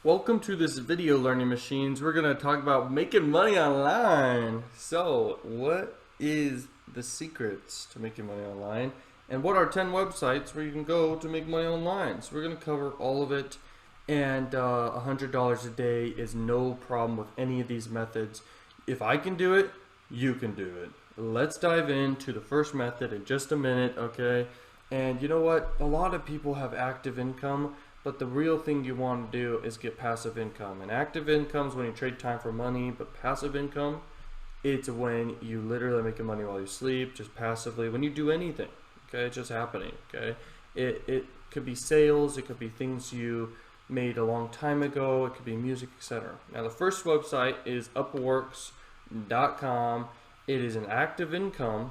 Welcome to this video learning machines. We're going to talk about making money online. So, what is the secrets to making money online? And what are 10 websites where you can go to make money online? So, we're going to cover all of it. And $100 a day is no problem with any of these methods. If I can do it, you can do it. Let's dive into the first method in just a minute, okay? And you know what? A lot of people have active income, but the real thing you want to do is get passive income. And active income is when you trade time for money, but passive income, it's when you literally making money while you sleep, just passively, when you do anything, okay? It's just happening, okay? It could be sales, it could be things you made a long time ago, it could be music, etc. Now the first website is upworks.com. It is an active income,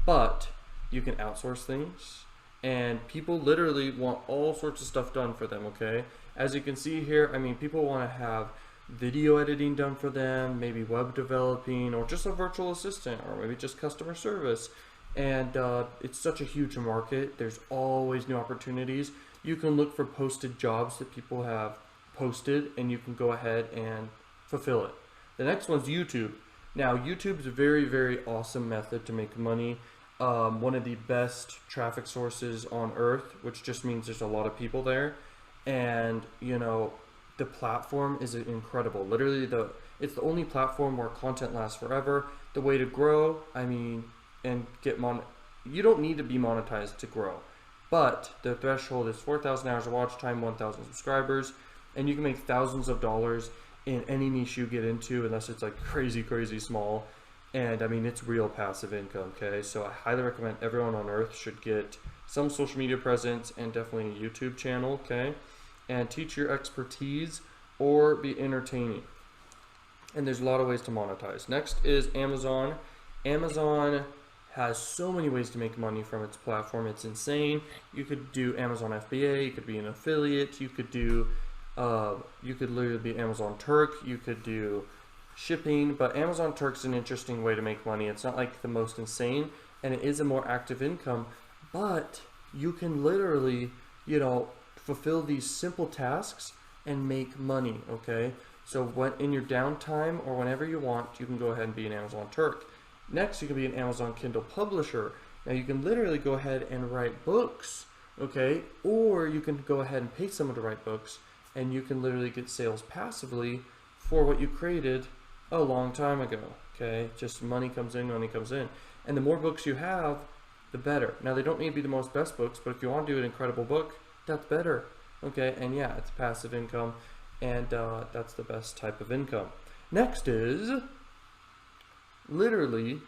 but you can outsource things, and people literally want all sorts of stuff done for them, okay? As you can see here, I mean, people want to have video editing done for them, maybe web developing, or just a virtual assistant, or maybe just customer service. And it's such a huge market. There's always new opportunities. You can look for posted jobs that people have posted, and you can go ahead and fulfill it. The next one's YouTube. Now, YouTube is a very, very awesome method to make money. One of the best traffic sources on earth, which just means there's a lot of people there. And, you know, the platform is incredible. Literally, it's the only platform where content lasts forever. The way to grow, I mean, and get you don't need to be monetized to grow. But the threshold is 4,000 hours of watch time, 1,000 subscribers, and you can make thousands of dollars in any niche you get into, unless it's like crazy small. And I mean, it's real passive income, okay? So I highly recommend everyone on earth should get some social media presence and definitely a YouTube channel, okay? And teach your expertise or be entertaining. And there's a lot of ways to monetize. Next is Amazon. Amazon has so many ways to make money from its platform. It's insane. You could do Amazon FBA, you could be an affiliate, you could do, you could literally be Amazon Turk, you could do shipping, but Amazon Turk's an interesting way to make money. It's not like the most insane, and it is a more active income, but you can literally, you know, fulfill these simple tasks and make money, okay? So when in your downtime or whenever you want, you can go ahead and be an Amazon Turk. Next, you can be an Amazon Kindle publisher. Now you can literally go ahead and write books, okay? Or you can go ahead and pay someone to write books, and you can literally get sales passively for what you created a long time ago, okay? Just money comes in. And the more books you have, the better. Now, they don't need to be the most best books, but if you want to do an incredible book, that's better, okay? And yeah, it's passive income, and that's the best type of income. Next is literally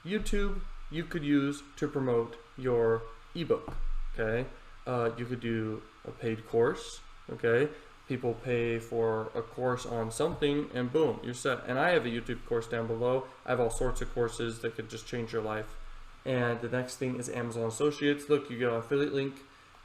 YouTube. You could use to promote your ebook, okay? You could do a paid course, okay? People pay for a course on something, and boom, you're set. And I have a YouTube course down below. I have all sorts of courses that could just change your life. And the next thing is Amazon Associates. Look, you get an affiliate link,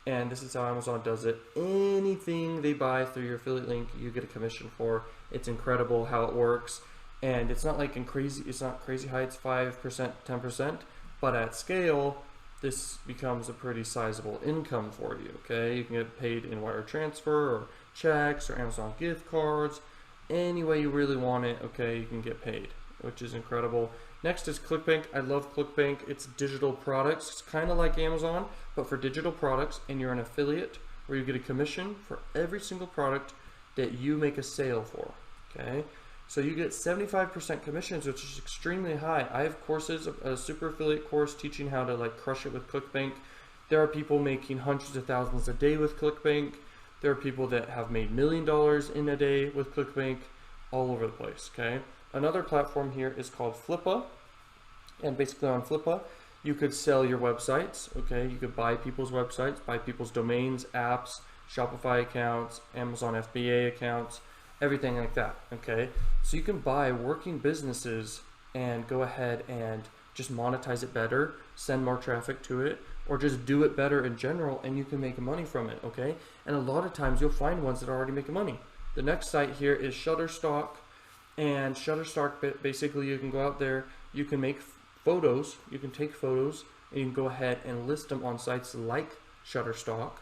and this is how Amazon does it. Anything they buy through your affiliate link, you get a commission for. It's incredible how it works. And it's not like it's not crazy high, it's 5%, 10%, but at scale, this becomes a pretty sizable income for you, okay? You can get paid in wire transfer or checks or Amazon gift cards. Any way you really want it, okay, you can get paid, which is incredible. Next is ClickBank. I love ClickBank. It's digital products. It's kind of like Amazon, but for digital products, and you're an affiliate where you get a commission for every single product that you make a sale for, okay? So you get 75% commissions, which is extremely high. I have courses, a super affiliate course teaching how to like crush it with ClickBank. There are people making hundreds of thousands a day with ClickBank. There are people that have made $1 million in a day with ClickBank, all over the place, okay? Another platform here is called Flippa. And basically on Flippa, you could sell your websites, okay? You could buy people's websites, buy people's domains, apps, Shopify accounts, Amazon FBA accounts, everything like that, okay? So you can buy working businesses and go ahead and just monetize it better, send more traffic to it, or just do it better in general, and you can make money from it, okay? And a lot of times you'll find ones that are already making money. The next site here is Shutterstock, and Shutterstock, basically you can go out there, you can make photos, you can take photos, and you can go ahead and list them on sites like Shutterstock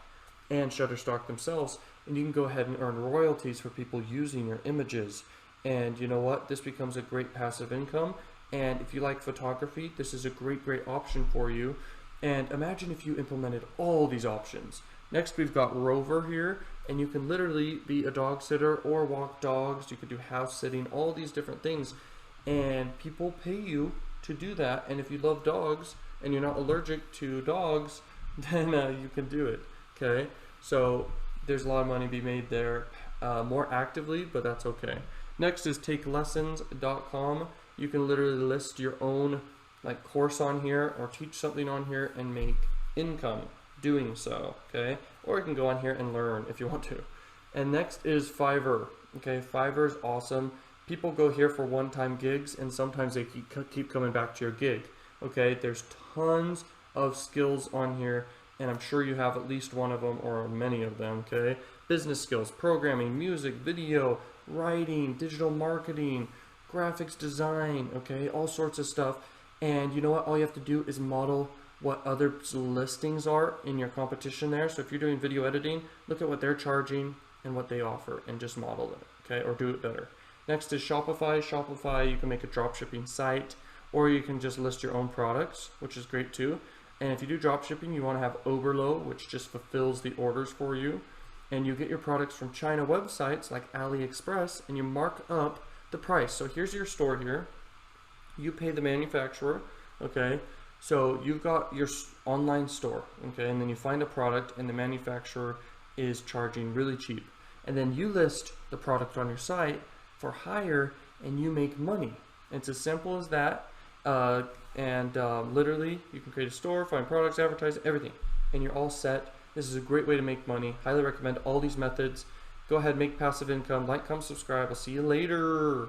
and Shutterstock themselves, and you can go ahead and earn royalties for people using your images. And you know what? This becomes a great passive income. And if you like photography, this is a great option for you. And imagine if you implemented all these options. Next, we've got Rover here, and you can literally be a dog sitter or walk dogs. You could do house sitting, all these different things. And people pay you to do that. And if you love dogs and you're not allergic to dogs, then you can do it. Okay, so there's a lot of money to be made there more actively, but that's okay. Next is takelessons.com. You can literally list your own like course on here or teach something on here and make income doing so, okay? Or you can go on here and learn if you want to. And next is Fiverr. Okay, Fiverr is awesome. People go here for one-time gigs, and sometimes they keep coming back to your gig. Okay, there's tons of skills on here, and I'm sure you have at least one of them or many of them. Okay, business skills, programming, music, video, writing, digital marketing, graphics design, okay, all sorts of stuff. And you know what, all you have to do is model what other listings are in your competition there. So if you're doing video editing, look at what they're charging and what they offer and just model it, okay, or do it better. Next is Shopify. Shopify, you can make a dropshipping site, or you can just list your own products, which is great too. And if you do dropshipping, you want to have Oberlo, which just fulfills the orders for you. And you get your products from China websites like AliExpress, and you mark up the price. So here's your store here. You pay the manufacturer, okay? So you've got your online store, okay? And then you find a product and the manufacturer is charging really cheap. And then you list the product on your site for hire and you make money. It's as simple as that. Literally, you can create a store, find products, advertise, everything, and you're all set. This is a great way to make money. Highly recommend all these methods. Go ahead, make passive income. Like, comment, subscribe. I'll see you later.